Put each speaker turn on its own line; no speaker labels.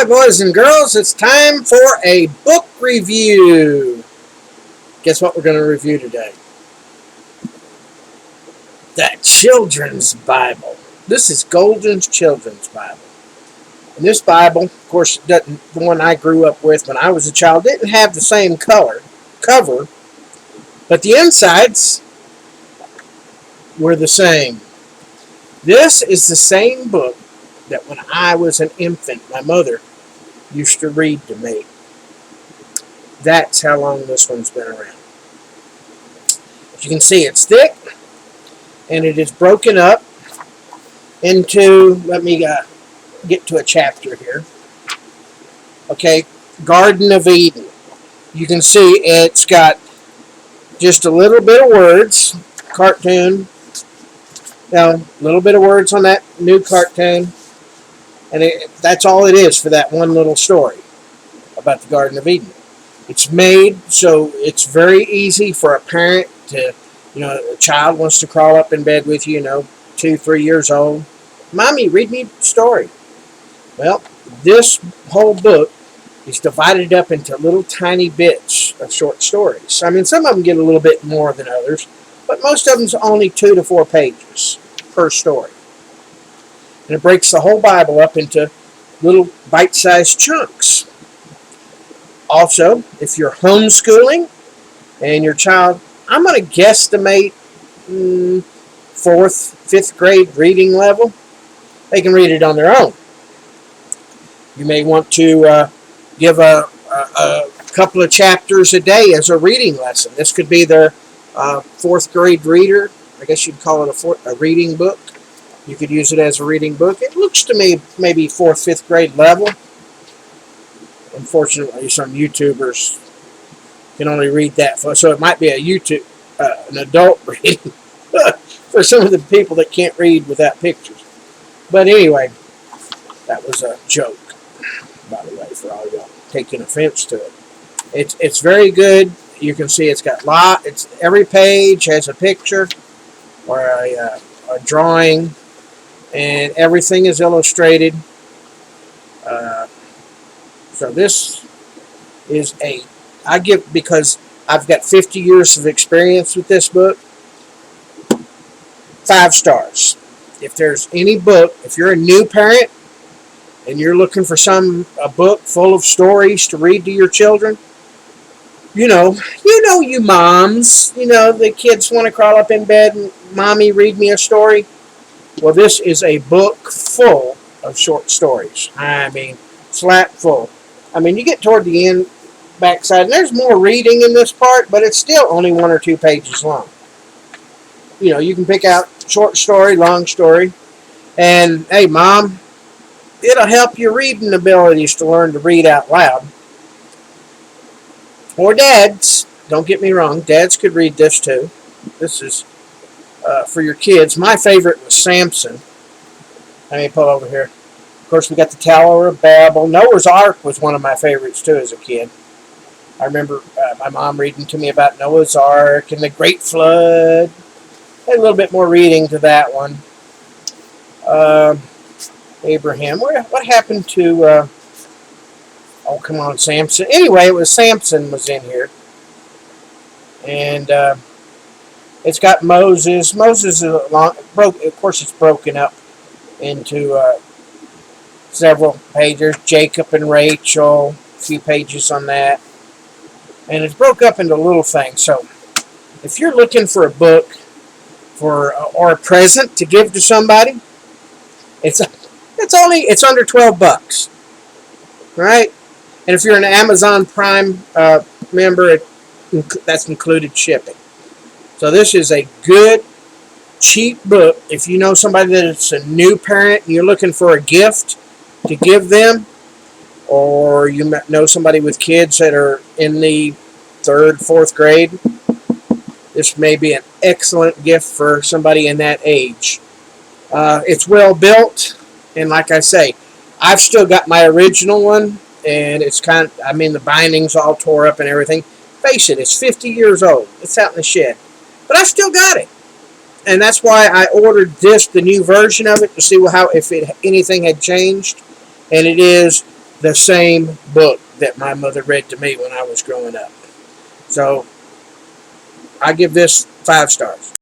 Alright, boys and girls, it's time for a book review. Guess what we're going to review today? The Children's Bible. This is Golden's Children's Bible. And this Bible, of course, the one I grew up with when I was a child, didn't have the same cover, but the insides were the same. This is the same book that when I was an infant, my mother used to read to me. That's how long this one's been around. As you can see, it's thick, and it is broken up into, let me get to a chapter here. Okay, Garden of Eden. You can see it's got just a little bit of words, cartoon, a little bit of words on that new cartoon. And that's all it is for that one little story about the Garden of Eden. It's made so it's very easy for a parent to, a child wants to crawl up in bed with you, 2, 3 years old. Mommy, read me a story. Well, this whole book is divided up into little tiny bits of short stories. I mean, some of them get a little bit more than others, but most of them's only 2 to 4 pages per story. And it breaks the whole Bible up into little bite-sized chunks. Also, if you're homeschooling and your child, I'm going to guesstimate 4th, 5th grade reading level, they can read it on their own. You may want to give a couple of chapters a day as a reading lesson. This could be their 4th grade reader. I guess you'd call it a reading book. You could use it as a reading book. It looks to me maybe 4th, 5th grade level. Unfortunately, some YouTubers can only read that, so it might be an adult reading for some of the people that can't read without pictures. But anyway, that was a joke, by the way, for all y'all taking offense to it. It's very good. You can see it's got every page has a picture or a drawing. And everything is illustrated. So this is because I've got 50 years of experience with this book, 5 stars. If there's any book, if you're a new parent and you're looking for a book full of stories to read to your children, you moms, the kids want to crawl up in bed and, Mommy, read me a story. Well, this is a book full of short stories. I mean, slap full. I mean, you get toward the end, backside, and there's more reading in this part, but it's still only 1 or 2 pages long. You can pick out short story, long story, and, hey, Mom, it'll help your reading abilities to learn to read out loud. Or dads, don't get me wrong, dads could read this too. This is for your kids. My favorite was Samson. Let me pull over here. Of course, we got the Tower of Babel. Noah's Ark was one of my favorites, too, as a kid. I remember my mom reading to me about Noah's Ark and the Great Flood. A little bit more reading to that one. Abraham. What happened to... come on, Samson. Anyway, Samson was in here. And... it's got Moses. Moses is of course, it's broken up into several pages. Jacob and Rachel, a few pages on that. And it's broke up into little things. So, if you're looking for a book or a present to give to somebody, it's under $12, right? And if you're an Amazon Prime member, that's included shipping. So this is a good, cheap book. If you know somebody that's a new parent and you're looking for a gift to give them, or you know somebody with kids that are in the 3rd, 4th grade, this may be an excellent gift for somebody in that age. It's well built, and like I say, I've still got my original one, and it's the binding's all tore up and everything. Face it, it's 50 years old. It's out in the shed. But I still got it. And that's why I ordered the new version of it, to see if anything had changed. And it is the same book that my mother read to me when I was growing up. So I give this 5 stars.